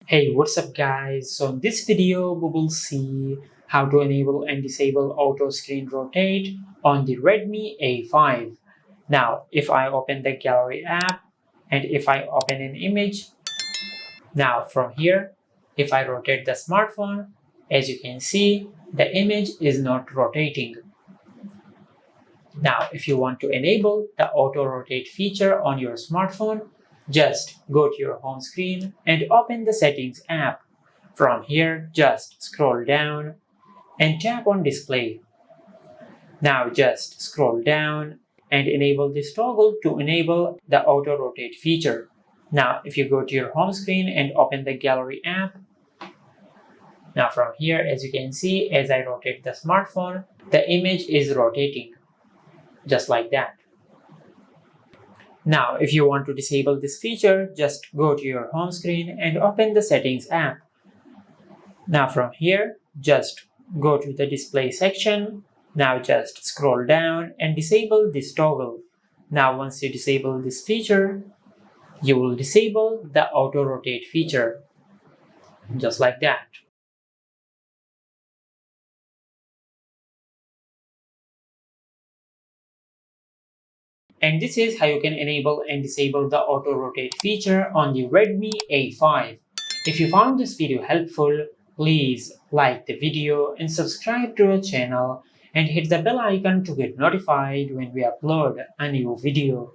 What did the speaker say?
Hey, what's up guys? So in this video we will see how to enable and disable auto screen rotate on the Redmi A5. Now if I open the gallery app and if I open an image, now from here if I rotate the smartphone, as you can see the image is not rotating. Now if you want to enable the auto rotate feature on your smartphone, just go to your home screen and open the settings app. From here, just scroll down and tap on display. Now just scroll down and enable this toggle to enable the auto rotate feature. Now if you go to your home screen and open the gallery app, now from here as you can see, as I rotate the smartphone, the image is rotating just like that. Now if you want to disable this feature, just go to your home screen and open the settings app. Now from here, just go to the display section. Now just scroll down and disable this toggle. Now once you disable this feature, you will disable the auto rotate feature. Just like that. And this is how you can enable and disable the auto rotate feature on the Redmi A5. If you found this video helpful, please like the video and subscribe to our channel and hit the bell icon to get notified when we upload a new video.